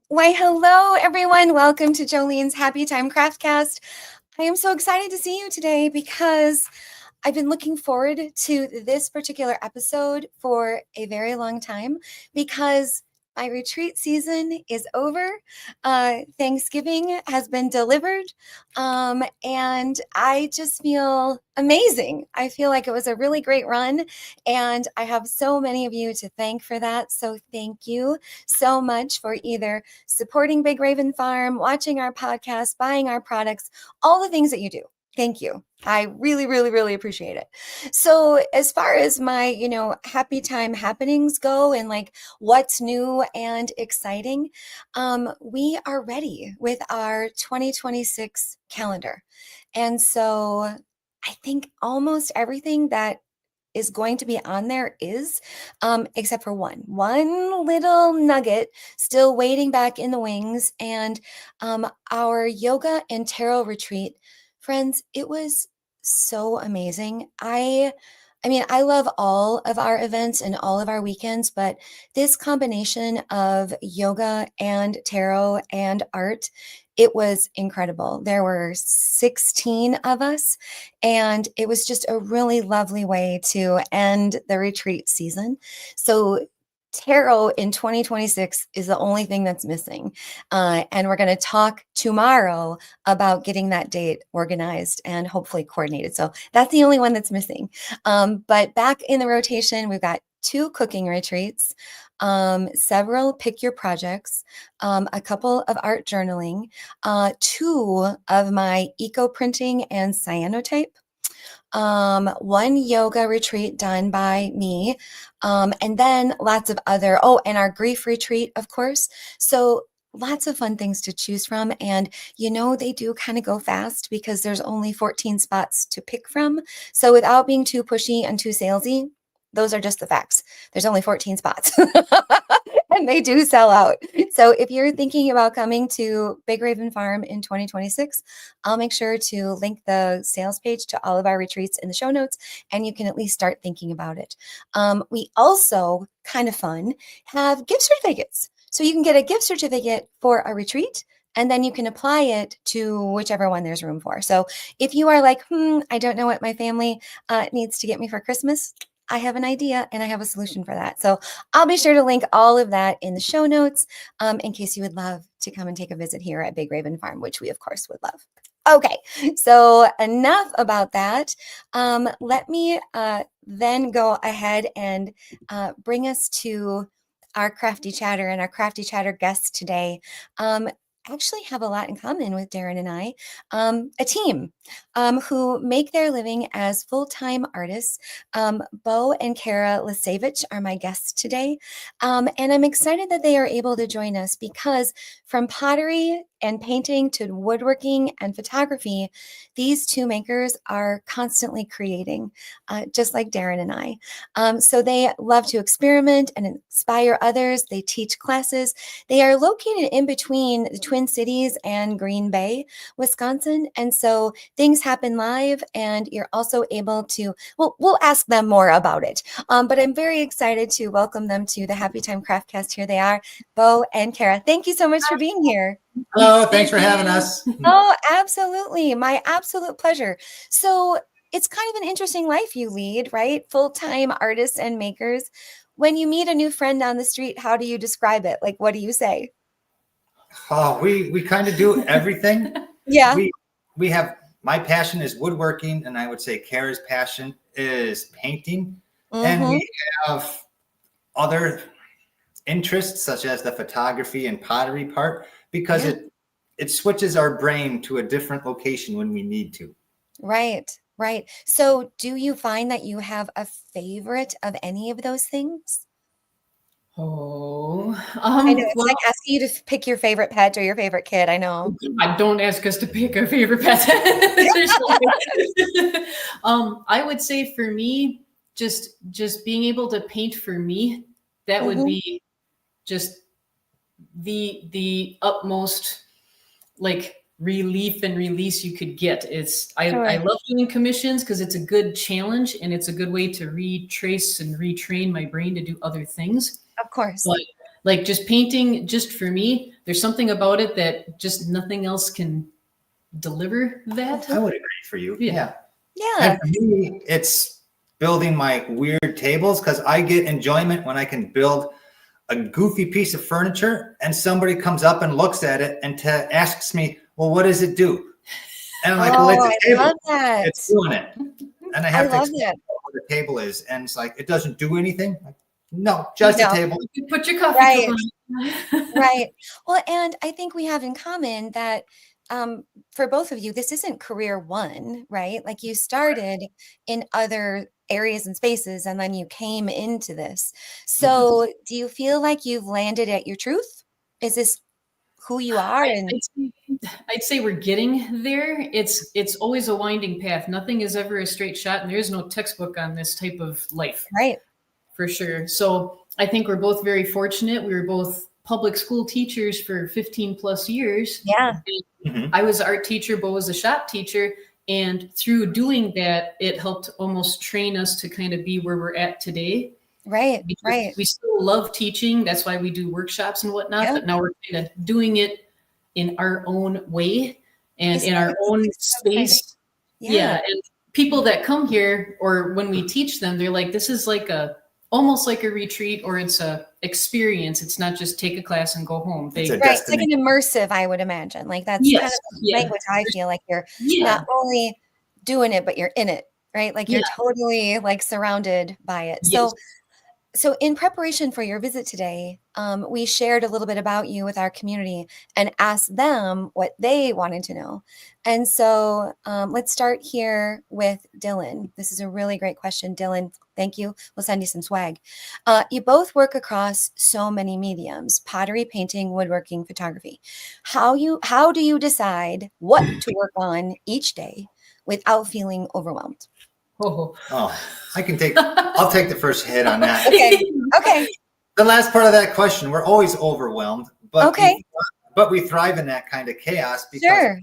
Why, hello, everyone. Welcome to Joleen's Happy Time Craftcast. I am so excited to see you today because I've been looking forward to this particular episode for a very long time because my retreat season is over. Thanksgiving has been delivered, and I just feel amazing. I feel like it was a really great run, and I have so many of you to thank for that. So thank you so much for either supporting Big Raven Farm, watching our podcast, buying our products, all the things that you do. Thank you. I really, really, really appreciate it. So as far as my, happy time happenings go and like what's new and exciting, we are ready with our 2026 calendar. And so I think almost everything that is going to be on there is, except for one little nugget still waiting back in the wings. And our yoga and tarot retreat, friends, it was so amazing. I mean, I love all of our events and all of our weekends, but this combination of yoga and tarot and art, it was incredible. There were 16 of us, and it was just a really lovely way to end the retreat season. So tarot in 2026 is the only thing that's missing. And we're going to talk tomorrow about getting that date organized and hopefully coordinated. So that's the only one that's missing. But back in the rotation, we've got 2 cooking retreats, several pick your projects, a couple of art journaling, 2 of my eco printing and cyanotype, 1 yoga retreat done by me, and then lots of other, and our grief retreat, of course. So lots of fun things to choose from. And they do kind of go fast because there's only 14 spots to pick from. So without being too pushy and too salesy, those are just the facts. There's only 14 spots and they do sell out. So if you're thinking about coming to Big Raven Farm in 2026, I'll make sure to link the sales page to all of our retreats in the show notes, and you can at least start thinking about it. We also, kind of fun, have gift certificates. So you can get a gift certificate for a retreat, and then you can apply it to whichever one there's room for. So if you are like, I don't know what my family needs to get me for Christmas, I have an idea and I have a solution for that. So I'll be sure to link all of that in the show notes in case you would love to come and take a visit here at Big Raven Farm, which we of course would love. Okay, so enough about that. Let me then go ahead and bring us to our crafty chatter, and our crafty chatter guests today actually have a lot in common with Darren and I, a team who make their living as full-time artists. Beau and Kara Lasiewicz are my guests today, and I'm excited that they are able to join us because from pottery and painting to woodworking and photography, these 2 makers are constantly creating, just like Darren and I. So they love to experiment and inspire others. They teach classes. They are located in between the Twin Cities and Green Bay, Wisconsin. And so things happen live, and you're also able to, we'll ask them more about it. But I'm very excited to welcome them to the Happy Time Craftcast. Here they are, Beau and Kara. Thank you so much for being here. Hello, thanks for having us. Oh, absolutely. My absolute pleasure. So it's kind of an interesting life you lead, right? Full-time artists and makers. When you meet a new friend on the street, how do you describe it? Like, what do you say? Oh, we kind of do everything. Yeah. We have, my passion is woodworking, and I would say Kara's passion is painting. And we have other interests such as the photography and pottery part, because it switches our brain to a different location when we need to. Right. So do you find that you have a favorite of any of those things? I know it's like asking you to pick your favorite pet or your favorite kid. I know. Don't ask us to pick our favorite pet. I would say for me, just being able to paint for me, that would be just the utmost like relief and release you could get. I love doing commissions because it's a good challenge and it's a good way to retrace and retrain my brain to do other things. Of course. But like just painting just for me, there's something about it that just nothing else can deliver that. I would agree for you. Yeah. Yeah. And for me, it's building my weird tables because I get enjoyment when I can build a goofy piece of furniture and somebody comes up and looks at it and asks me, well, what does it do? And I'm like, well, it's a table. I love that. It's doing it. And I have to love explain that. what the table is. And it's like, it doesn't do anything. Like, no, just a table. You put your coffee Right. cup on. Right. Well, and I think we have in common that for both of you, this isn't career one, right? Like you started in other areas and spaces and then you came into this. So do you feel like you've landed at your truth? Is this who you are? I'd say we're getting there. It's always a winding path. Nothing is ever a straight shot, and there is no textbook on this type of life. Right. For sure. So I think we're both very fortunate. We were both public school teachers for 15 plus years. Yeah. I was an art teacher, Beau was a shop teacher. And through doing that, it helped almost train us to kind of be where we're at today. Right. Because right. we still love teaching. That's why we do workshops and whatnot. Yeah. But now we're kind of doing it in our own way and in our own space. Yeah. And people that come here or when we teach them, they're like, this is like almost like a retreat or it's a experience. It's not just take a class and go home. It's like an immersive, I would imagine. Like that's kind of the language I feel like you're not only doing it, but you're in it, right? Like you're totally like surrounded by it. Yes. So in preparation for your visit today, we shared a little bit about you with our community and asked them what they wanted to know. And so let's start here with Dylan. This is a really great question. Dylan, thank you. We'll send you some swag. You both work across so many mediums: pottery, painting, woodworking, photography. How do you decide what to work on each day without feeling overwhelmed? Oh, I'll take the first hit on that. Okay. The last part of that question, we're always overwhelmed, but we thrive in that kind of chaos because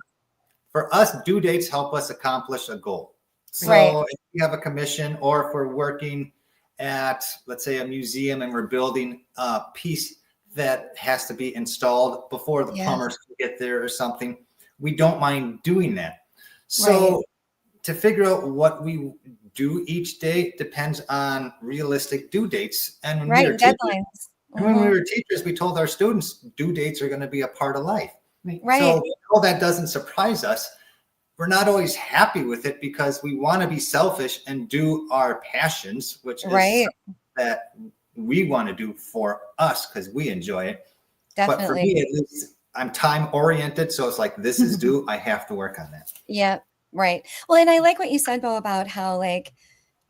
for us, due dates help us accomplish a goal. So if we have a commission or if we're working at, let's say, a museum and we're building a piece that has to be installed before the plumbers can get there or something, we don't mind doing that. So to figure out what we do each day depends on realistic due dates. And when we were deadlines. When we were teachers, we told our students due dates are going to be a part of life. Right. So although that doesn't surprise us, we're not always happy with it because we want to be selfish and do our passions, which is that we want to do for us because we enjoy it. Definitely. But for me, at least, I'm time oriented. So it's like, this is due. I have to work on that. Yeah. Right. Well, and I like what you said, Beau, about how, like,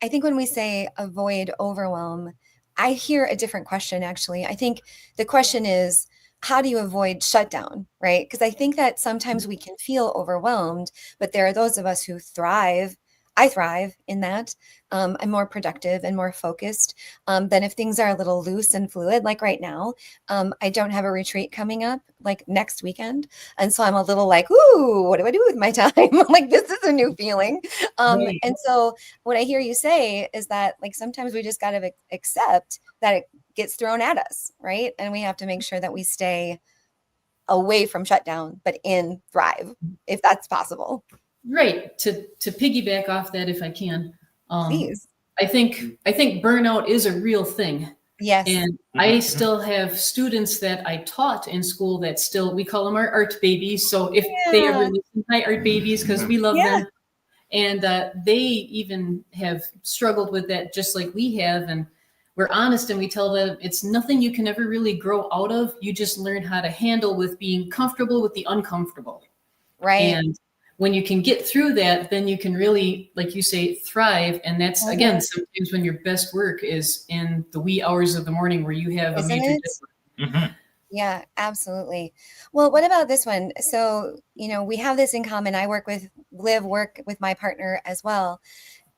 I think when we say avoid overwhelm, I hear a different question, actually. I think the question is, how do you avoid shutdown, right? Because I think that sometimes we can feel overwhelmed, but there are those of us who thrive. I thrive in that. I'm more productive and more focused than if things are a little loose and fluid. Like right now, I don't have a retreat coming up like next weekend. And so I'm a little like, ooh, what do I do with my time? Like, this is a new feeling. And so what I hear you say is that, like, sometimes we just got to accept that it gets thrown at us, right? And we have to make sure that we stay away from shutdown, but in thrive, if that's possible. Right. To piggyback off that, if I can, please. I think burnout is a real thing. Yes. And I still have students that I taught in school that still, we call them our art babies. So if they ever listen, hi, art babies, because we love them. And they even have struggled with that just like we have. And we're honest and we tell them it's nothing you can ever really grow out of. You just learn how to handle with being comfortable with the uncomfortable. Right. And when you can get through that, then you can really, like you say, thrive. And that's, again, sometimes when your best work is in the wee hours of the morning where you have a major difference. Yeah, absolutely. Well, what about this one? So, we have this in common. I work with my partner as well.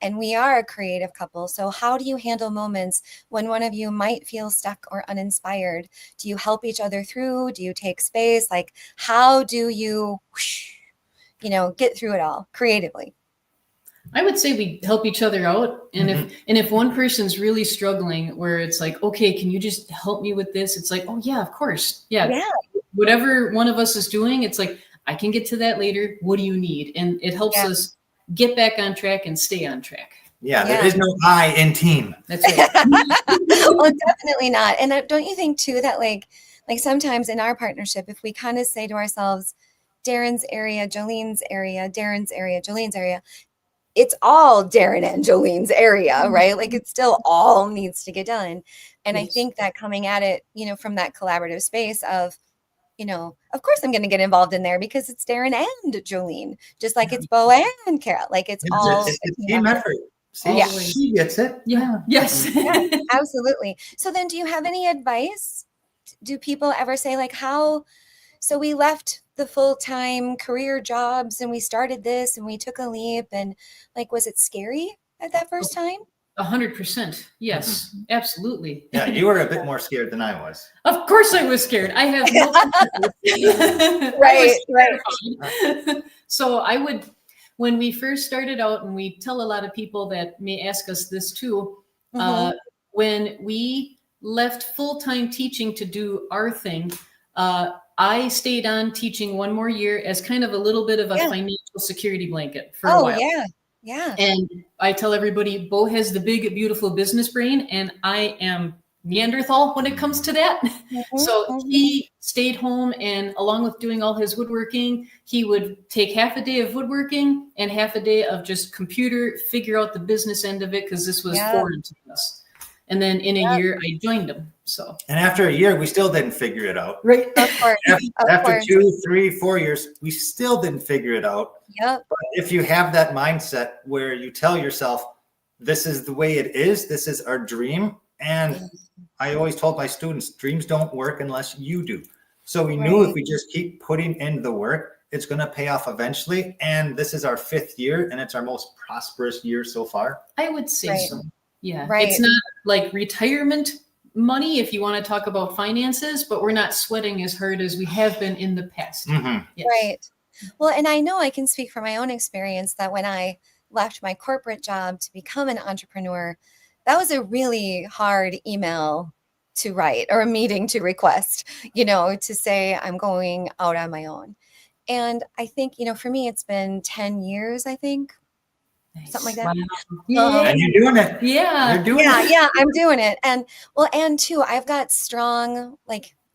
And we are a creative couple. So how do you handle moments when one of you might feel stuck or uninspired? Do you help each other through? Do you take space? Like, how do you get through it all creatively? I would say we help each other out. And if one person's really struggling where it's like, okay, can you just help me with this? It's like, oh yeah, of course. Yeah. whatever one of us is doing, it's like, I can get to that later. What do you need? And it helps us get back on track and stay on track. Yeah, there is no I in team. That's right. Well, definitely not. And don't you think too that like sometimes in our partnership, if we kind of say to ourselves, Darren's area, Jolene's area, Darren's area, Jolene's area, it's all Darren and Jolene's area, right? Like it still all needs to get done. And I think that coming at it, from that collaborative space of, of course I'm going to get involved in there because it's Darren and Joleen, just like it's Beau and Kara. Like it's all a team effort. See, she gets it. Yeah. Yes. Yeah, absolutely. So then do you have any advice? Do people ever say like so we left the full-time career jobs and we started this and we took a leap and like, was it scary at that first time? 100%. Yes, absolutely. Yeah, you were a bit more scared than I was. Of course I was scared. I have no Right. So when we first started out, and we tell a lot of people that may ask us this too, when we left full-time teaching to do our thing, I stayed on teaching one more year as kind of a little bit of a financial security blanket for a while. Yeah. And I tell everybody, Beau has the big, beautiful business brain, and I am Neanderthal when it comes to that. So he stayed home, and along with doing all his woodworking, he would take half a day of woodworking and half a day of just computer, figure out the business end of it, because this was foreign to us. And then in a year, I joined him. So, and after a year, we still didn't figure it out. Right. Of course. After 2, 3, 4 years, we still didn't figure it out. Yep. But if you have that mindset where you tell yourself, this is the way it is, this is our dream. And I always told my students, dreams don't work unless you do. So we knew if we just keep putting in the work, it's going to pay off eventually. And this is our 5th year, and it's our most prosperous year so far. I would say so. Yeah. Right. It's not like retirement money if you want to talk about finances, but we're not sweating as hard as we have been in the past. Yes. Right. Well, and I know I can speak from my own experience that when I left my corporate job to become an entrepreneur, that was a really hard email to write or a meeting to request, to say I'm going out on my own. And I think, for me, it's been 10 years, I think. Nice. Something like that. Wow. And you're doing it. Yeah. You're doing it. Yeah, I'm doing it. And too, I've got strong,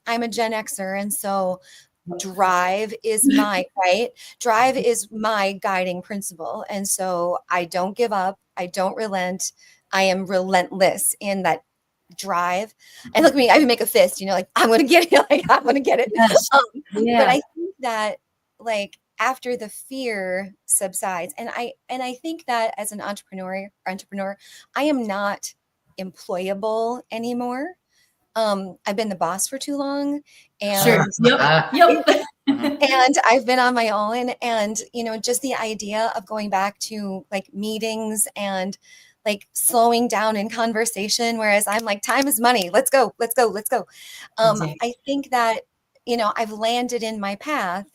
I'm a Gen Xer. And so drive is Drive is my guiding principle. And so I don't give up. I don't relent. I am relentless in that drive. And look at me, I even make a fist, I'm going to get it. I'm going to get it. Yes. But I think that after the fear subsides, and I think that as an entrepreneur, I am not employable anymore. I've been the boss for too long, and Yep. and I've been on my own, and just the idea of going back to meetings and slowing down in conversation, whereas I'm time is money. Let's go. I think that I've landed in my path,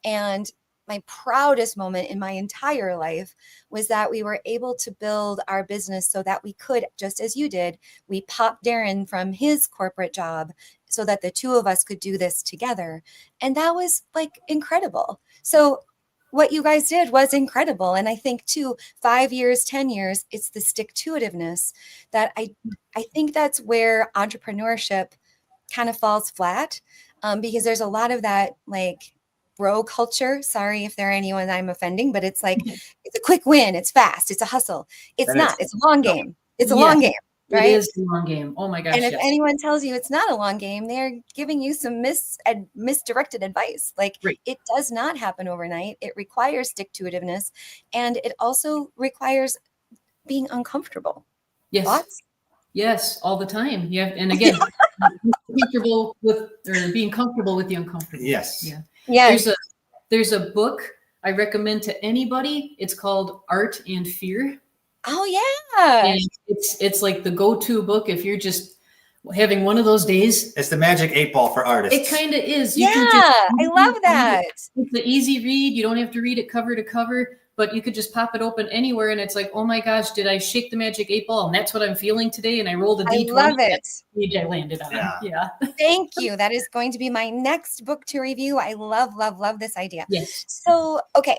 and my proudest moment in my entire life was that we were able to build our business so that we could, just as you did, we popped Darren from his corporate job so that the two of us could do this together. And that was incredible. So what you guys did was incredible. And I think too, 5 years, 10 years, it's the stick-to-itiveness that I think that's where entrepreneurship kind of falls flat, because there's a lot of that bro culture. Sorry if there are anyone I'm offending, but it's it's a quick win. It's fast. It's a hustle. It's not. It's a long game. It's a long game, right? It is a long game. Oh my gosh. And if anyone tells you it's not a long game, they're giving you some misdirected advice. It does not happen overnight. It requires stick-to-itiveness, and it also requires being uncomfortable. Yes. Thoughts? Yes, all the time. Yeah. And again, being comfortable with the uncomfortable. Yes. Yeah. Yes. There's a book I recommend to anybody. It's called Art and Fear. Oh yeah. And it's the go-to book if you're just having one of those days. It's the magic 8 ball for artists. It kind of is. I love that. It's an easy read. You don't have to read it cover to cover. but you could just pop it open anywhere and it's like, oh my gosh, did I shake the magic 8 ball? And that's what I'm feeling today. And I rolled a D20. I love it. Page I landed on. Yeah. Thank you. That is going to be my next book to review. I love, love, love this idea. Yes. So, okay.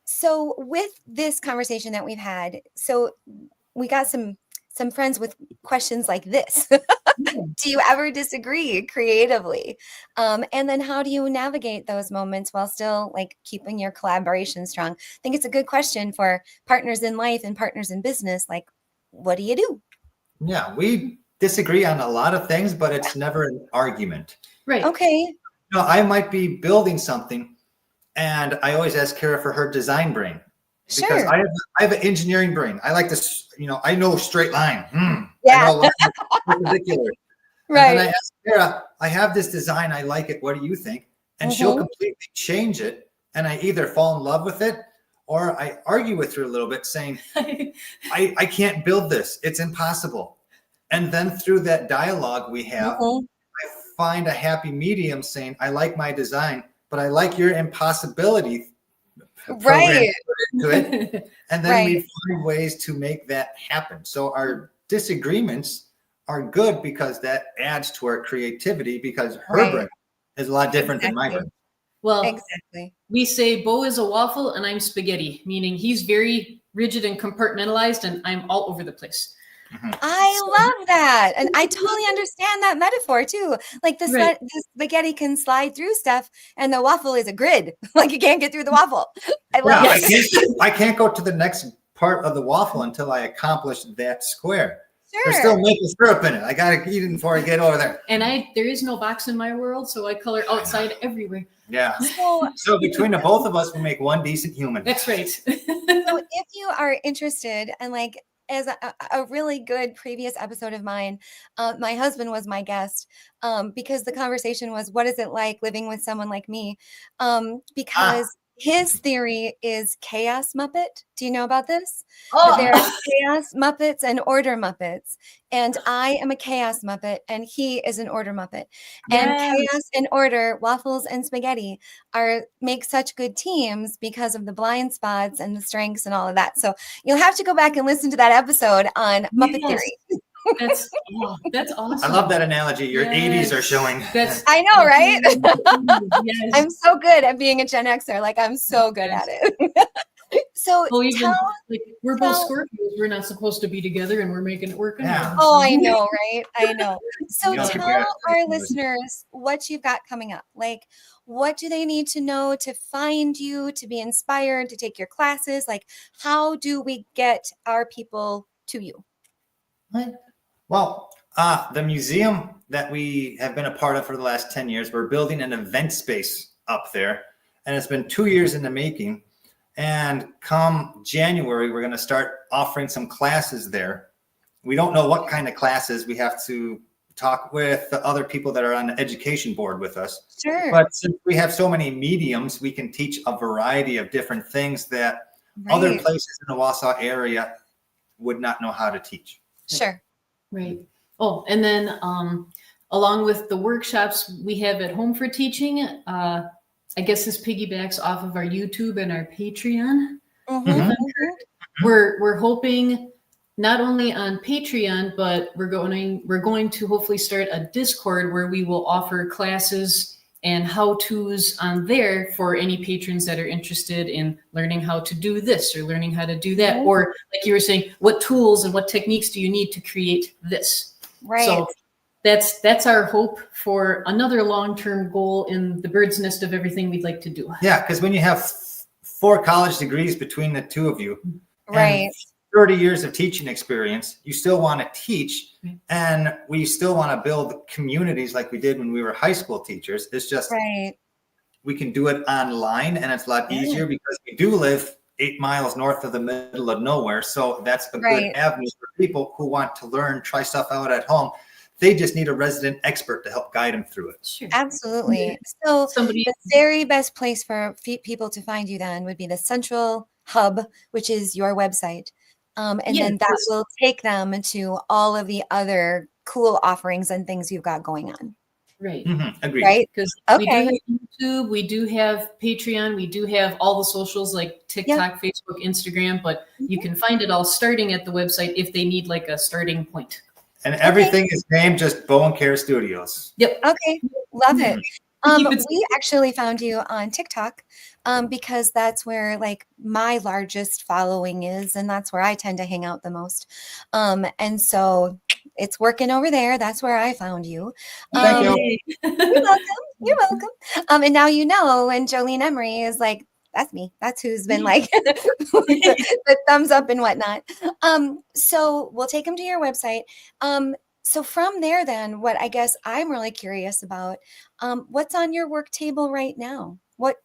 So with this conversation that we've had, so we got some friends with questions like this. Do you ever disagree creatively? And then how do you navigate those moments while still like keeping your collaboration strong? I think it's a good question for partners in life and partners in business. Like, what do you do? Yeah, we disagree on a lot of things, but it's never an argument. Right. Okay. I might be building something and I always ask Kara for her design brain. Because Sure. I have an engineering brain. I like this, I know straight line. Yeah. I know perpendicular. Right. And then I ask Kara, I have this design. I like it. What do you think? And she'll completely change it. And I either fall in love with it or I argue with her a little bit saying, I can't build this. It's impossible. And then through that dialogue we have, I find a happy medium saying, I like my design, but I like your impossibility. Right. To it, and then we find ways to make that happen. So our disagreements are good because that adds to our creativity because her brain is a lot different than my brain. Well, exactly. We say Beau is a waffle and I'm spaghetti, meaning he's very rigid and compartmentalized and I'm all over the place. I love that. And I totally understand that metaphor too. Like the spaghetti can slide through stuff and the waffle is a grid. Like you can't get through the waffle. I love it. I can't go to the next part of the waffle until I accomplish that square. Sure. There's still maple syrup in it. I got to eat it before I get over there. And there is no box in my world, so I color outside everywhere. Yeah. So between the both of us, we make one decent human. That's right. So if you are interested and like, as a really good previous episode of mine, my husband was my guest because the conversation was, what is it like living with someone like me? Because his theory is chaos Muppet. Do you know about this? There are chaos Muppets and order Muppets. And I am a chaos Muppet and he is an order Muppet. And chaos and order, waffles and spaghetti make such good teams because of the blind spots and the strengths and all of that. So you'll have to go back and listen to that episode on Muppet theory. That's awesome. I love that analogy. Your 80s are showing. I know, right? Yes. I'm so good at being a Gen Xer. Like I'm so good at it. So we're both Scorpios. We're not supposed to be together and we're making it work. Yeah. Oh, I know, right? I know. So tell our listeners what you've got coming up. Like, what do they need to know to find you, to be inspired, to take your classes? Like, how do we get our people to you? Well, the museum that we have been a part of for the last 10 years, we're building an event space up there. And it's been 2 years in the making. And come January, we're going to start offering some classes there. We don't know what kind of classes. We have to talk with the other people that are on the education board with us. Sure. But since we have so many mediums, we can teach a variety of different things that other places in the Wausau area would not know how to teach. Sure. Right. Oh, and then along with the workshops we have at home for teaching, I guess this piggybacks off of our YouTube and our Patreon. We're hoping not only on Patreon, but we're going to hopefully start a Discord where we will offer classes and how-tos on there for any patrons that are interested in learning how to do this or learning how to do that. Or like you were saying, what tools and what techniques do you need to create this? Right. So that's our hope for another long-term goal in the bird's nest of everything we'd like to do. Yeah, because when you have 4 college degrees between the two of you, right, 30 years of teaching experience, you still want to teach, and we still want to build communities like we did when we were high school teachers. It's just we can do it online, and it's a lot easier because we do live 8 miles north of the middle of nowhere. So that's a good avenue for people who want to learn, try stuff out at home. They just need a resident expert to help guide them through it. Sure. Absolutely. So the very best place for people to find you then would be the central hub, which is your website. And then that will take them to all of the other cool offerings and things you've got going on. Right. Agreed. Right? Because we do Okay. have YouTube, we do have Patreon, we do have all the socials like TikTok, Facebook, Instagram, but you can find it all starting at the website if they need like a starting point. And everything is named just Beau and Kara Studios. Yep. Okay. Love it. Keep it We actually found you on TikTok because that's where like my largest following is, and that's where I tend to hang out the most. And so it's working over there. That's where I found you. Thank you. You're welcome. You're welcome. And now you know when Joleen Emery is like, that's me. That's who's been like the thumbs up and whatnot. So we'll take them to your website. So from there, then, what I guess I'm really curious about, what's on your work table right now? What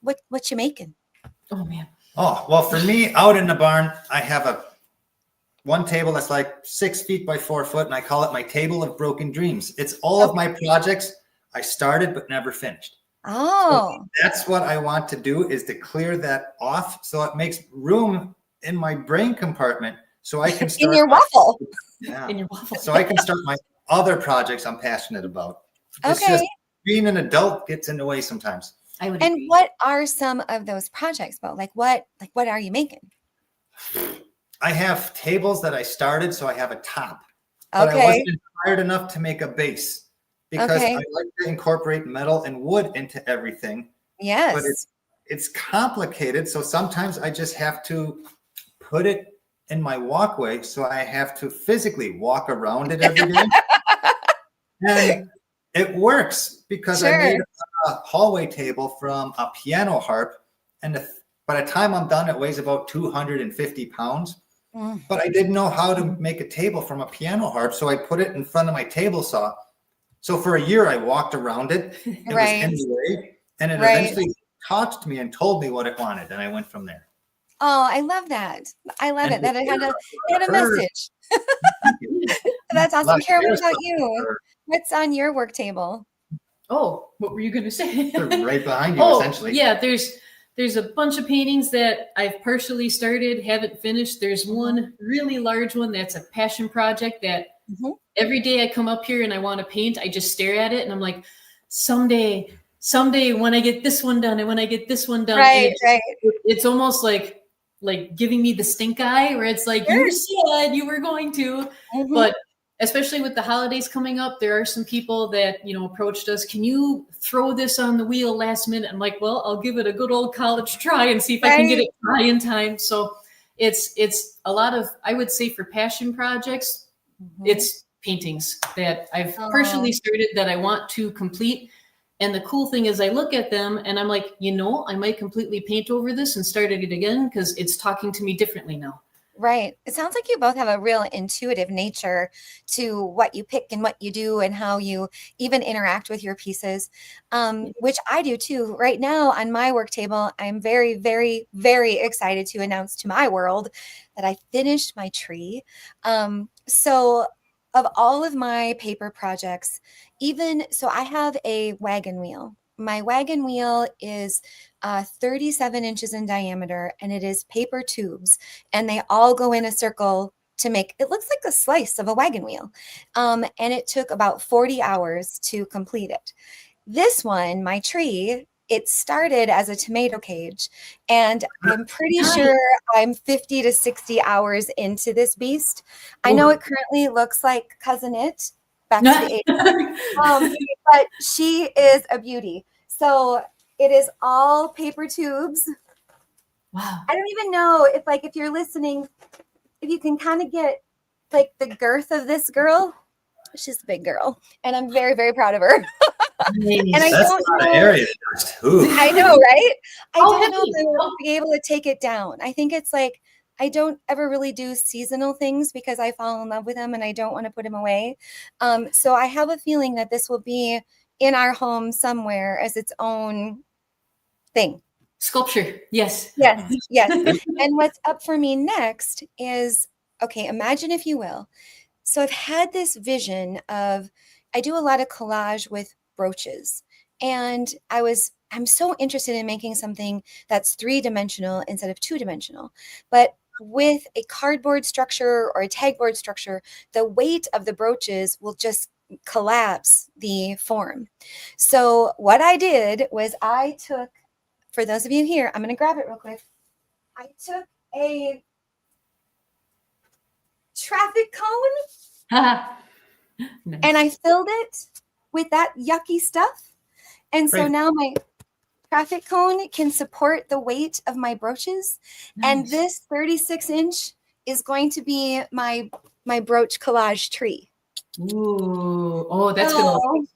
you making? Oh man. Oh, well, for me, out in the barn, I have one table that's like 6 feet by 4 foot, and I call it my table of broken dreams. It's all of my projects I started but never finished. Oh, so that's what I want to do, is to clear that off so it makes room in my brain compartment so I can start in your waffle. Yeah. In your waffle. So I can start my other projects I'm passionate about. It's Okay. just being an adult gets in the way sometimes. I would And agree. what are some of those projects, Beau? Like what are you making? I have tables that I started, so I have a top. But I Okay. wasn't inspired enough to make a base because Okay. I like to incorporate metal and wood into everything. But Yes. it's complicated. So sometimes I just have to put it in my walkway. So I have to physically walk around it every day. And it works because I made a hallway table from a piano harp. And by the time I'm done, it weighs about 250 pounds. But I didn't know how to make a table from a piano harp. So I put it in front of my table saw. So for a year, I walked around it. It was in the way. And it eventually talked to me and told me what it wanted. And I went from there. Oh, I love that. I love And it. That it had a her- message. That's awesome. Like, Kara, what here's about what- you? What's on your work table? Oh, what were you going to say? They're right behind you, essentially. Yeah, there's a bunch of paintings that I've partially started, haven't finished. There's one really large one that's a passion project that every day I come up here and I want to paint, I just stare at it and I'm like, someday when I get this one done and when I get this one done. Right, It's almost like giving me the stink eye where it's like, you said you were going to, but especially with the holidays coming up, there are some people that, approached us. Can you throw this on the wheel last minute? I'm like, well, I'll give it a good old college try and see if I can get it dry in time. So it's a lot of, I would say for passion projects, it's paintings that I've partially started that I want to complete. And the cool thing is I look at them and I'm like, I might completely paint over this and start it again because it's talking to me differently now. Right. It sounds like you both have a real intuitive nature to what you pick and what you do and how you even interact with your pieces, which I do too. Right now on my work table, I'm very, very, very excited to announce to my world that I finished my tree. So of all of my paper projects, I have a wagon wheel. My wagon wheel is 37 inches in diameter, and it is paper tubes, and they all go in a circle to make it looks like a slice of a wagon wheel. And it took about 40 hours to complete it. This one, my tree, it started as a tomato cage, and I'm pretty sure I'm 50 to 60 hours into this beast. I know it currently looks like Cousin It, back to the 80s, but she is a beauty. So it is all paper tubes. Wow. I don't even know if you're listening, if you can kind of get like the girth of this girl. She's a big girl, and I'm very, very proud of her. And I That's don't not know. an area. I know, right? I How don't know heavy? if I'll be able to take it down. I think it's like I don't ever really do seasonal things because I fall in love with them and I don't want to put them away. So I have a feeling that this will be in our home somewhere as its own thing. Sculpture. Yes. Yes, yes. And what's up for me next is, okay, imagine if you will. So I've had this vision of, I do a lot of collage with brooches, and I'm so interested in making something that's 3-dimensional instead of 2-dimensional, but with a cardboard structure or a tagboard structure, the weight of the brooches will just collapse the form. So what I did was I took, for those of you here, I'm going to grab it real quick. I took a traffic cone Nice. and I filled it with that yucky stuff. And so Great. now my traffic cone can support the weight of my brooches. And Nice. this 36-inch is going to be my brooch collage tree. Ooh. Oh, that's gonna look So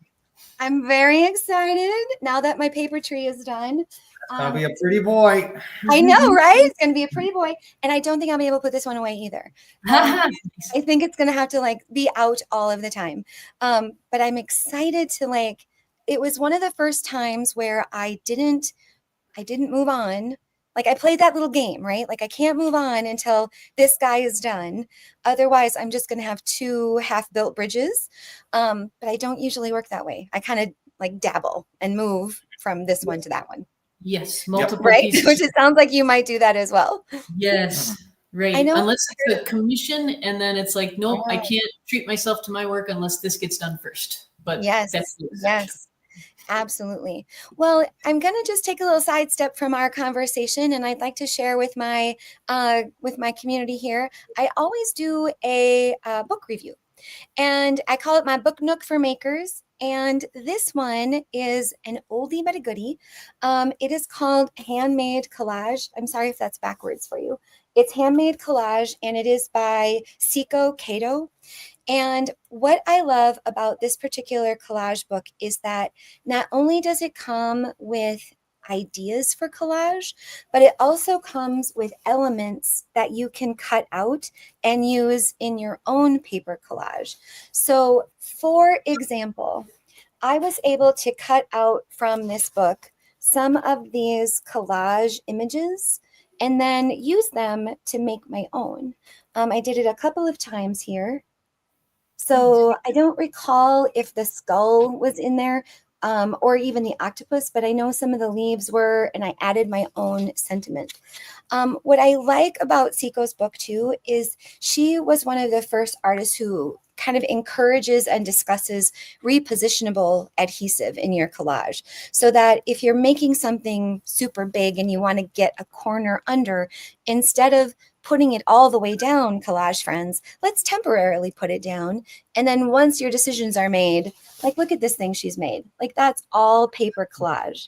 I'm very excited now that my paper tree is done. Gonna be a pretty boy. I know, right? It's going to be a pretty boy. And I don't think I'll be able to put this one away either. I think it's going to have to like be out all of the time. But I'm excited to like, it was one of the first times where I didn't move on. Like I played that little game, right? Like I can't move on until this guy is done. Otherwise, I'm just going to have 2 half-built bridges. But I don't usually work that way. I kind of like dabble and move from this one to that one. Yes, multiple Right? pieces. Which it sounds like you might do that as well. Yes, right. I know. Unless it's a commission, and then it's like, nope, I can't treat myself to my work unless this gets done first. But Yes, that's the exception. yes, absolutely. Well, I'm going to just take a little sidestep from our conversation, and I'd like to share with my community here. I always do a book review, and I call it my book nook for makers. And this one is an oldie but a goodie. It is called Handmade Collage. I'm sorry if that's backwards for you. It's Handmade Collage, and it is by Seiko Kato. And what I love about this particular collage book is that not only does it come with ideas for collage, but it also comes with elements that you can cut out and use in your own paper collage. So, for example, I was able to cut out from this book some of these collage images and then use them to make my own. I did it a couple of times here. So I don't recall if the skull was in there or even the octopus, but I know some of the leaves were, and I added my own sentiment. What I like about Seiko's book too is she was one of the first artists who kind of encourages and discusses repositionable adhesive in your collage, so that if you're making something super big and you want to get a corner under, instead of putting it all the way down, collage friends, let's temporarily put it down. And then once your decisions are made, like, look at this thing she's made. Like, that's all paper collage.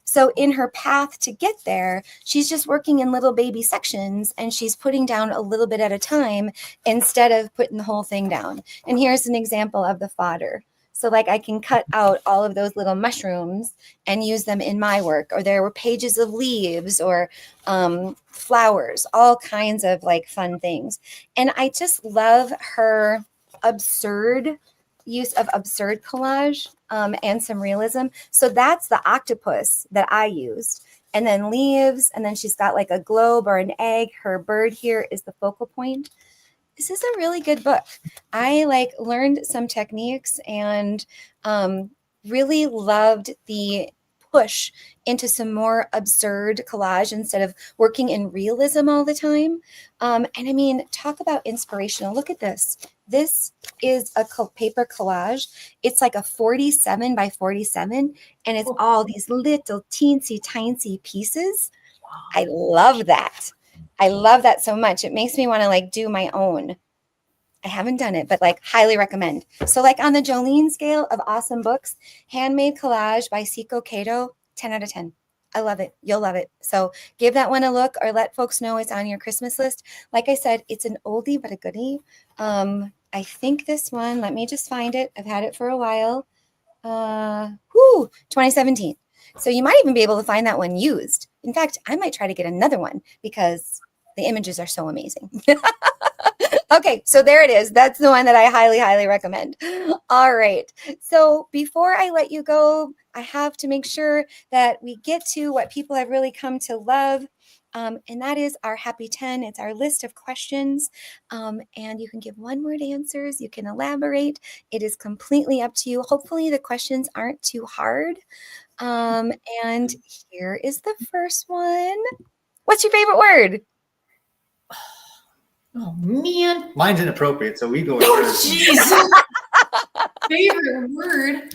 So in her path to get there, she's just working in little baby sections, and she's putting down a little bit at a time instead of putting the whole thing down. And here's an example of the fodder. So like I can cut out all of those little mushrooms and use them in my work. Or there were pages of leaves or flowers, all kinds of like fun things. And I just love her absurd use of absurd collage and some realism. So that's the octopus that I used. And then leaves, and then she's got like a globe or an egg. Her bird here is the focal point. This is a really good book. I like learned some techniques and really loved the push into some more absurd collage instead of working in realism all the time. And I mean, talk about inspirational. Look at this. This is a paper collage. It's like a 47 by 47, and it's all these little teensy tiny pieces. I love that. I love that so much. It makes me want to like do my own. I haven't done it, but like highly recommend. So like on the Joleen scale of awesome books, Handmade Collage by Seiko Kato, 10 out of 10. I love it. You'll love it. So give that one a look, or let folks know it's on your Christmas list. Like I said, it's an oldie but a goodie. I think this one, let me just find it. I've had it for a while. 2017. So you might even be able to find that one used. In fact, I might try to get another one because the images are so amazing. Okay, so there it is. That's the one that I highly, highly recommend. All right. So before I let you go, I have to make sure that we get to what people have really come to love. And that is our Happy 10. It's our list of questions. And you can give one-word answers. You can elaborate. It is completely up to you. Hopefully the questions aren't too hard. And here is the first one. What's your favorite word? Oh, man. Mine's inappropriate, so we go with hers. Jeez. Favorite word.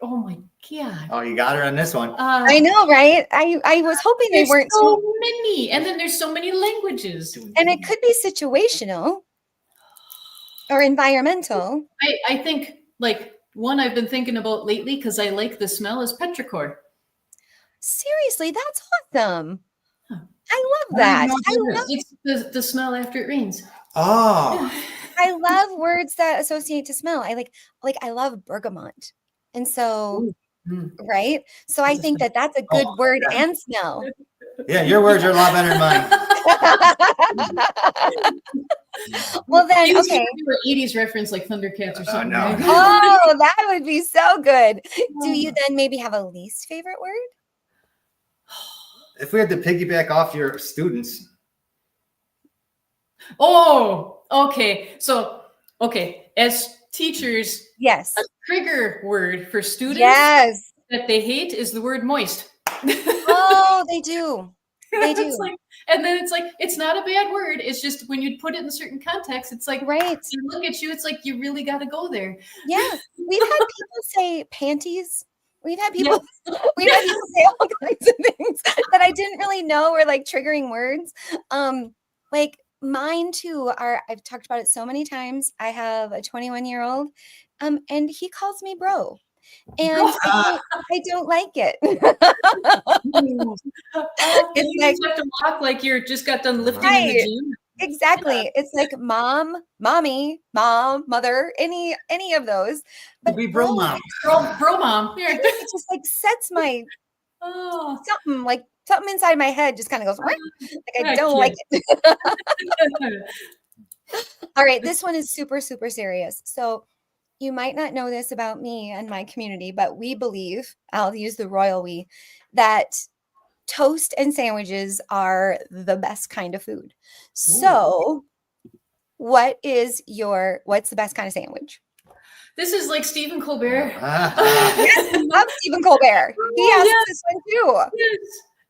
Oh my God. Oh, you got her on this one. I know, right? I was hoping they There's weren't so too, many, and then there's so many languages. and it could be situational or environmental. I think like one I've been thinking about lately because I like the smell is petrichor. Seriously, that's awesome. Huh. I love that. It's the smell after it rains. Oh, I love words that associate to smell. I like I love bergamot. And so, right? So I think that that's a good word and smell. yeah, your words are a lot better than mine. Well then, Use okay. your 80s reference like Thundercats or something. no. Right? Oh, that would be so good. Do you then maybe have a least favorite word? If we had to piggyback off your students. Oh, okay. So, as teachers, Yes. a trigger word for students Yes. that they hate is the word moist. Oh, they do. They do. And then it's like, it's not a bad word. It's just when you put it in certain context, it's like, right. You look at you, it's like, you really got to go there. Yeah. We've had people say panties. We've had people say all kinds of things that I didn't really know were like triggering words. Like mine too I've talked about it so many times. I have a 21-year-old, and he calls me bro. And I don't like it. It's like you have to walk like you're just got done lifting in the gym. Exactly. It's like mom, mommy, mom, mother, any of those. But be bro mom. Bro mom. It just like sets my something inside my head just kind of goes, like I don't like it. All right, this one is super, super serious. So you might not know this about me and my community, but we believe, I'll use the royal we, that toast and sandwiches are the best kind of food. So what's the best kind of sandwich? This is like Stephen Colbert. Yes, I love Stephen Colbert. He has this one too. Yes.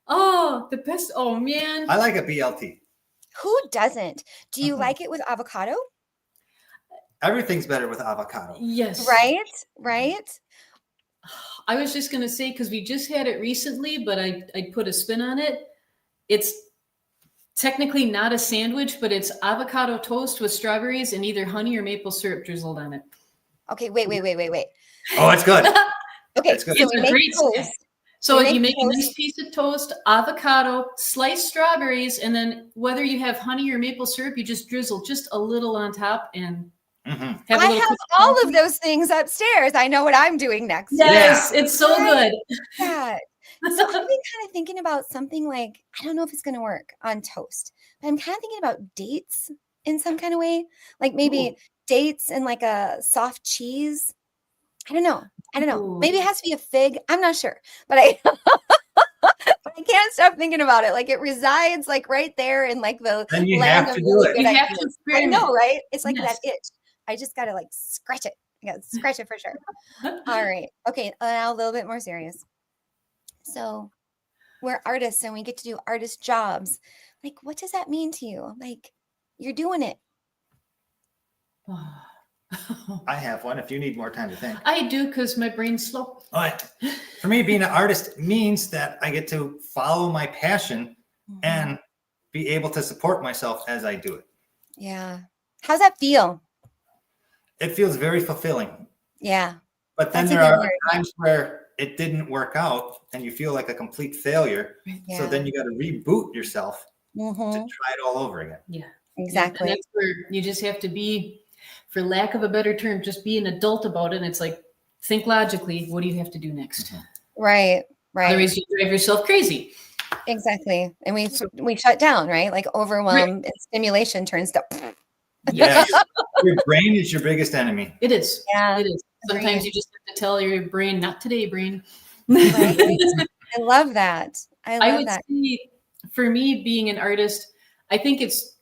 Oh, the best. Oh man. I like a BLT. Who doesn't? Do you like it with avocado? Everything's better with avocado. Yes. Right. I was just going to say, because we just had it recently, but I put a spin on it. It's technically not a sandwich, but it's avocado toast with strawberries and either honey or maple syrup drizzled on it. Okay, wait. Oh, it's good. Okay, it's good. So It's a great snack. So you make a nice piece of toast, avocado, sliced strawberries, and then whether you have honey or maple syrup, you just drizzle just a little on top and I have all of those things upstairs. I know what I'm doing next. Yes, it's so good. Yeah. So I've been kind of thinking about something like, I don't know if it's going to work on toast, but I'm kind of thinking about dates in some kind of way, like maybe dates and like a soft cheese. I don't know. Ooh. Maybe it has to be a fig. I'm not sure, but I can't stop thinking about it. Like it resides like right there in like the then you land have of to do it. good You have ideas. to I experiment. know, right? It's like Yes. that itch. I just got to like scratch it. I got to scratch it for sure. All right. Okay. Now a little bit more serious. So we're artists and we get to do artist jobs. Like, what does that mean to you? Like, you're doing it. I have one if you need more time to think. I do because my brain's slow. All right. For me, being an artist means that I get to follow my passion and be able to support myself as I do it. Yeah. How's that feel? It feels very fulfilling. Yeah. But then That's a there good are word. times where it didn't work out and you feel like a complete failure. Yeah. So then you got to reboot yourself to try it all over again. Yeah. Exactly. And that's where you just have to be, for lack of a better term, just be an adult about it. And it's like, think logically, what do you have to do next? Right. Otherwise you drive yourself crazy. Exactly. And we shut down, right? Like overwhelm and stimulation turns to Yes. Your brain is your biggest enemy. It is. Yeah. It is. Sometimes you just have to tell your brain, not today, brain. Right. I love that. I would say, for me, being an artist, I think it's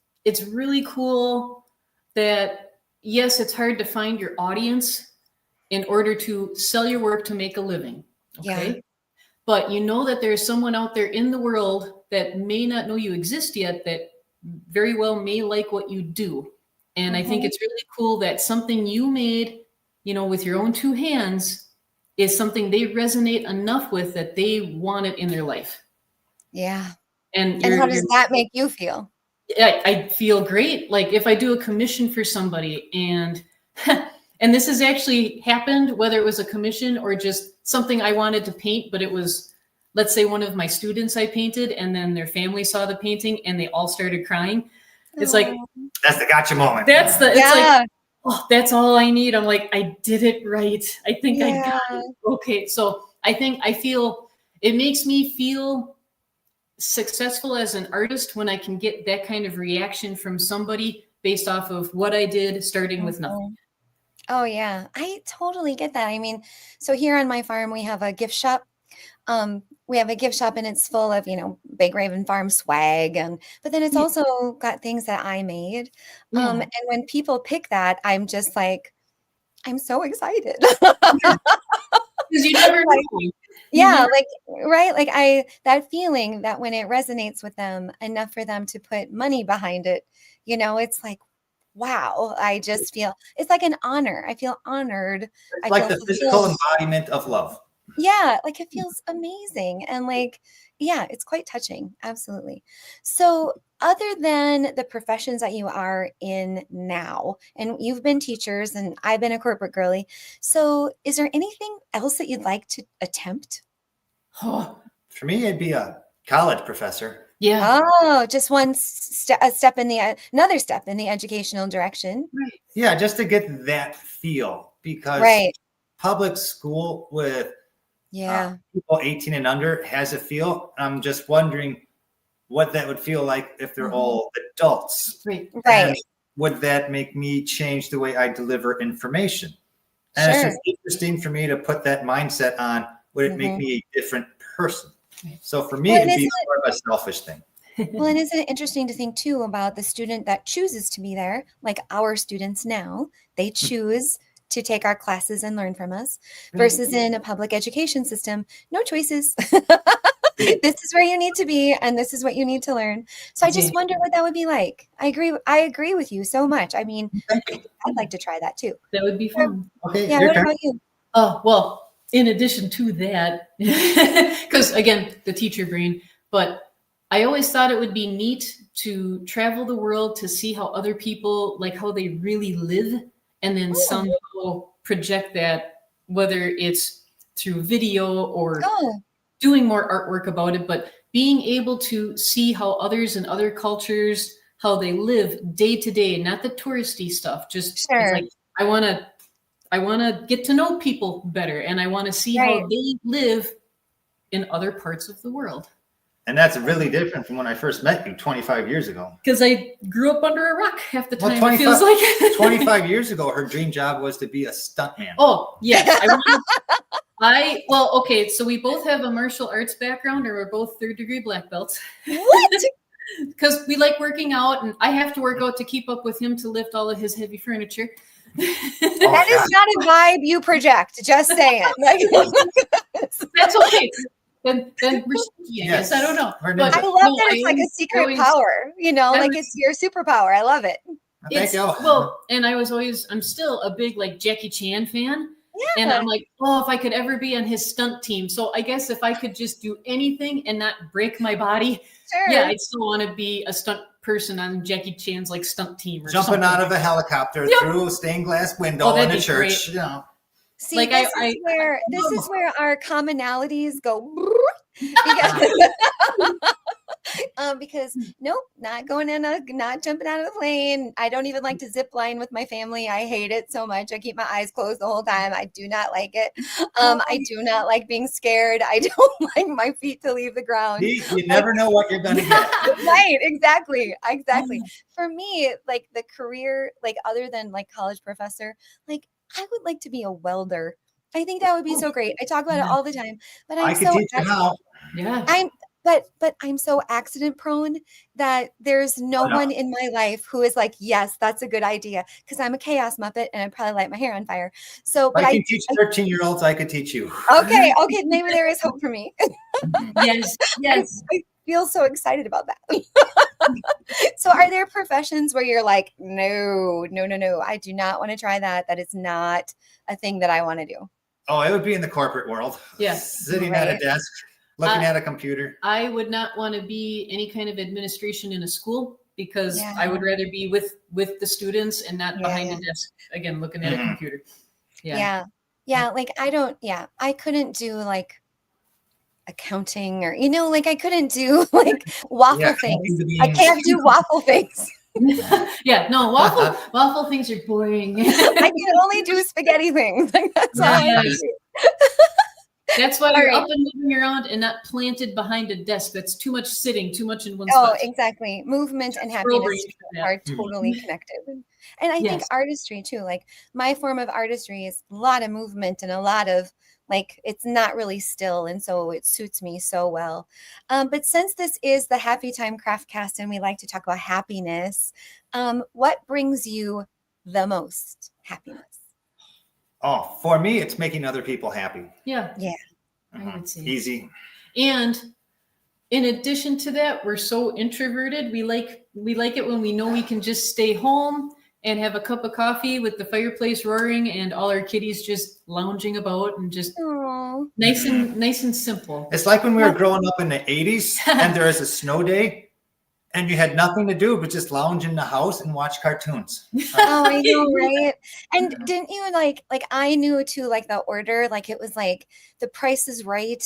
really cool that, yes, it's hard to find your audience in order to sell your work to make a living. Okay. Yeah. But you know that there's someone out there in the world that may not know you exist yet that very well may like what you do. And I think it's really cool that something you made, with your own two hands is something they resonate enough with that they want it in their life. Yeah. And how does that make you feel? I feel great. Like if I do a commission for somebody and this has actually happened, whether it was a commission or just something I wanted to paint, but it was, let's say, one of my students I painted, and then their family saw the painting and they all started crying. It's like, that's the gotcha moment. It's like, oh, that's all I need. I'm like, I did it right. I think I got it. Okay. So I feel it makes me feel successful as an artist when I can get that kind of reaction from somebody based off of what I did, starting with nothing. Oh yeah, I totally get that. I mean, so here on my farm, we have a gift shop. We have a gift shop and it's full of, Big Raven Farm swag. But then it's also got things that I made. And when people pick that, I'm just like, I'm so excited. Because you never know. Yeah, right. Like that feeling that when it resonates with them enough for them to put money behind it, it's like, wow, I just feel it's like an honor. I feel honored. It's like the physical embodiment of love. Yeah, like it feels amazing. And it's quite touching. Absolutely. So other than the professions that you are in now, and you've been teachers and I've been a corporate girly. So is there anything else that you'd like to attempt? For me, it'd be a college professor. Yeah. Oh, just another step in the educational direction. Right. Yeah, just to get that feel, because public school with people 18 and under has a feel. I'm just wondering what that would feel like if they're all adults. Right. And would that make me change the way I deliver information? And it's just interesting for me to put that mindset on. Would it make me a different person? So for me, it'd be more of a selfish thing. Well, and isn't it interesting to think too about the student that chooses to be there, like our students now, they choose to take our classes and learn from us, versus in a public education system, no choices. This is where you need to be, and this is what you need to learn. So I just wonder what that would be like. I agree with you so much. I mean, I'd like to try that too. That would be fun. Okay. Yeah. What about you? Oh, well, in addition to that, because again, the teacher brain, but I always thought it would be neat to travel the world to see how other people, like how they really live, and then somehow project that, whether it's through video or doing more artwork about it, but being able to see how others in other cultures, how they live day to day, not the touristy stuff, just like I want to get to know people better, and I want to see how they live in other parts of the world. And that's really different from when I first met you 25 years ago. Because I grew up under a rock half the time, it feels like. 25 years ago, her dream job was to be a stuntman. Oh, yes. Okay, so we both have a martial arts background, or we're both third-degree black belts. What? Because we like working out, and I have to work out to keep up with him to lift all of his heavy furniture. That is not a vibe you project, just saying. That's okay. Then we're sneaky, I guess. I don't know. But I love that it's like a secret power, like it's your superpower. I love it. And I'm still a big like Jackie Chan fan. Yeah. And I'm like, if I could ever be on his stunt team. So I guess if I could just do anything and not break my body, I'd still want to be a stunt person on Jackie Chan's like stunt team. Or jumping out of a helicopter through a stained glass window in a church. See, like this is where our commonalities go. Because nope, not jumping out of the plane. I don't even like to zip line with my family. I hate it so much. I keep my eyes closed the whole time. I do not like it. I do not like being scared. I don't like my feet to leave the ground. You never know what you're gonna get. Right, exactly. For me, like the career, like other than like college professor, like I would like to be a welder. I think that would be so great. I talk about it all the time, but I could teach you how. Yeah. But I'm so accident prone that there's no one in my life who is like, yes, that's a good idea. Because I'm a chaos muppet and I'd probably light my hair on fire. So, but I can teach 13-year-olds. I could teach you. Okay. Maybe there is hope for me. Yes. I feel so excited about that. So are there professions where you're like, no, I do not want to try that. That is not a thing that I want to do. Oh, it would be in the corporate world. Yeah. Sitting at a desk, looking at a computer. I would not want to be any kind of administration in a school because Yeah. I would rather be with the students and not behind a desk, again, looking at a computer. Yeah. Like I couldn't do like accounting or, like I couldn't do like waffle things. I can't do waffle things. No, waffle things are boring. I can only do spaghetti things. Like, that's all I can do. That's why you're up and moving around and not planted behind a desk. That's too much sitting, too much in one spot. Oh, exactly. Movement and happiness are totally connected. And I think artistry too, like my form of artistry is a lot of movement and a lot of like, it's not really still. And so it suits me so well. But since this is the Happy Time Craftcast and we like to talk about happiness, what brings you the most happiness? Oh, for me, it's making other people happy. Yeah. I would say easy. And in addition to that, we're so introverted. We like it when we know we can just stay home and have a cup of coffee with the fireplace roaring and all our kitties just lounging about and just nice and simple. It's like when we were growing up in the 80s and there was a snow day. And you had nothing to do but just lounge in the house and watch cartoons. Oh, I know, right? And didn't you like I knew too, like the order, like it was like The Price is Right,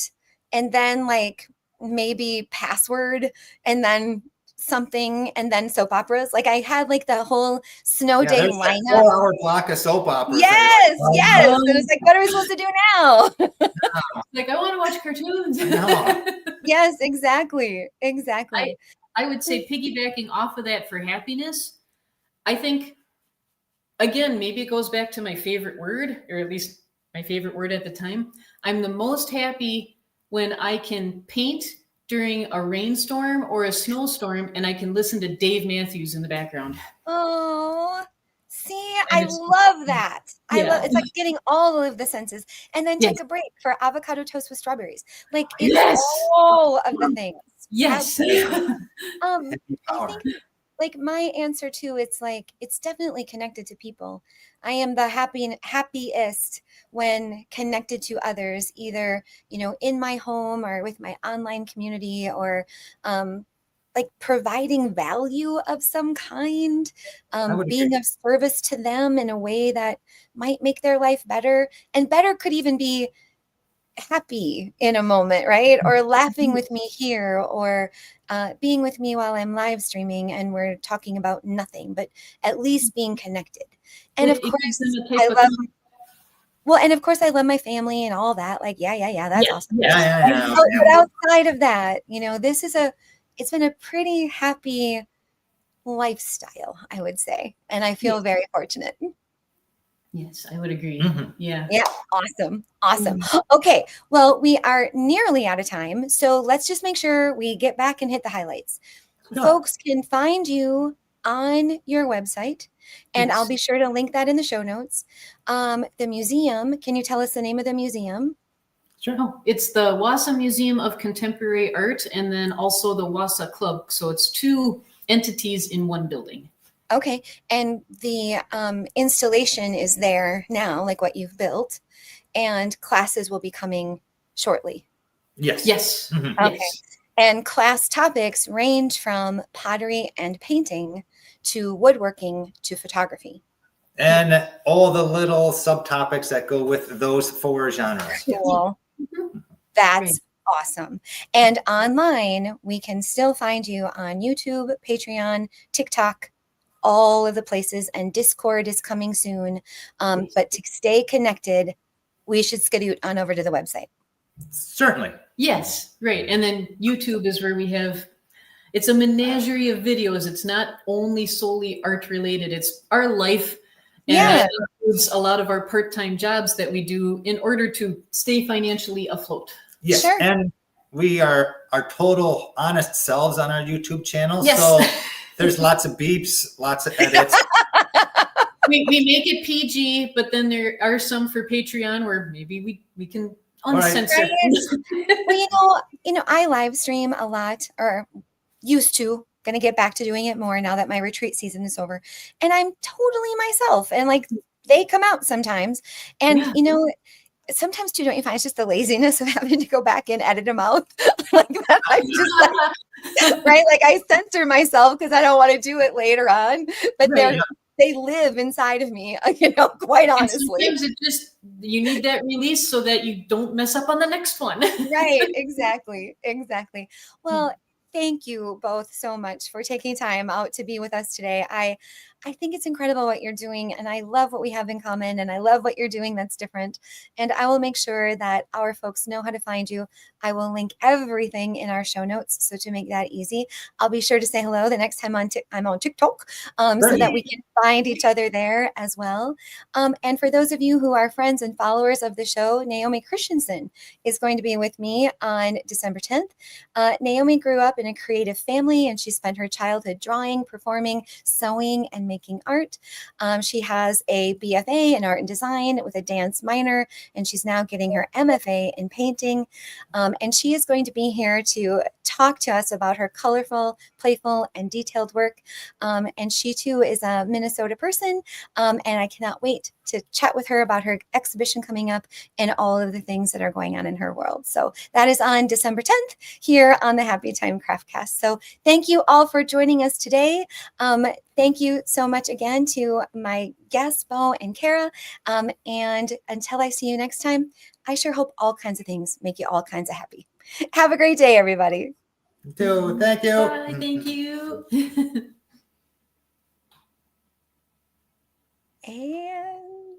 and then like maybe Password, and then something, and then soap operas. Like I had like the whole snow day lineup. 4-hour block of soap operas. Yes. And it was like, what are we supposed to do now? Like I want to watch cartoons. Yes, exactly. I would say piggybacking off of that for happiness, I think, again, maybe it goes back to my favorite word, or at least my favorite word at the time. I'm the most happy when I can paint during a rainstorm or a snowstorm and I can listen to Dave Matthews in the background. Oh, see, I love that. It's like getting all of the senses and then take a break for avocado toast with strawberries. Like it's all of the things. Yes. I think like my answer too, it's like, it's definitely connected to people. I am the happiest when connected to others, either, in my home or with my online community or, like providing value of some kind, being of service to them in a way that might make their life better, and better could even be happy in a moment, right? Or laughing with me here, or being with me while I'm live streaming and we're talking about nothing, but at least being connected. And of course, I love my family and all that. Like, that's awesome. But outside of that, it's been a pretty happy lifestyle, I would say. And I feel very fortunate. Yes, I would agree. Yeah. Awesome. Okay. Well, we are nearly out of time. So let's just make sure we get back and hit the highlights. Folks can find you on your website, and I'll be sure to link that in the show notes. The museum, can you tell us the name of the museum? Sure. Oh, it's the Wausau Museum of Contemporary Art, and then also the Wausau Club. So it's two entities in one building. Okay. And the installation is there now, like what you've built, and classes will be coming shortly. Yes. Okay. And class topics range from pottery and painting to woodworking to photography. And all the little subtopics that go with those 4 genres. Cool. That's awesome. And online, we can still find you on YouTube, Patreon, TikTok, all of the places, and Discord is coming soon. But to stay connected, we should skedoot on over to the website. Certainly. Yes, right. And then YouTube is where it's a menagerie of videos. It's not only solely art related, it's our life. And that includes a lot of our part-time jobs that we do in order to stay financially afloat. Yes. Sure. And we are our total honest selves on our YouTube channel. Yes. So there's lots of beeps, lots of edits. we make it PG, but then there are some for Patreon where maybe we can uncensored. Well, I live stream a lot, or used to. Going to get back to doing it more now that my retreat season is over, and I'm totally myself. And like they come out sometimes, and sometimes too, don't you find it's just the laziness of having to go back and edit them out? Like that, I'm just like, right? Like I censor myself because I don't want to do it later on, but they live inside of me, quite honestly. And sometimes you need that release so that you don't mess up on the next one. Right, exactly. Well, thank you both so much for taking time out to be with us today. I think it's incredible what you're doing, and I love what we have in common, and I love what you're doing that's different. And I will make sure that our folks know how to find you. I will link everything in our show notes. So to make that easy, I'll be sure to say hello the next time I'm on TikTok, so that we can find each other there as well. And for those of you who are friends and followers of the show, Naomi Christensen is going to be with me on December 10th. Naomi grew up in a creative family, and she spent her childhood drawing, performing, sewing, and making art. She has a BFA in art and design with a dance minor, and she's now getting her MFA in painting. And she is going to be here to talk to us about her colorful, playful, and detailed work. And she too is a Minnesota person, and I cannot wait to chat with her about her exhibition coming up and all of the things that are going on in her world. So that is on December 10th here on the Happy Time Craftcast. So thank you all for joining us today. Thank you so much again to my guests, Beau and Kara. And until I see you next time, I sure hope all kinds of things make you all kinds of happy. Have a great day, everybody. Thank you. Bye, thank you. And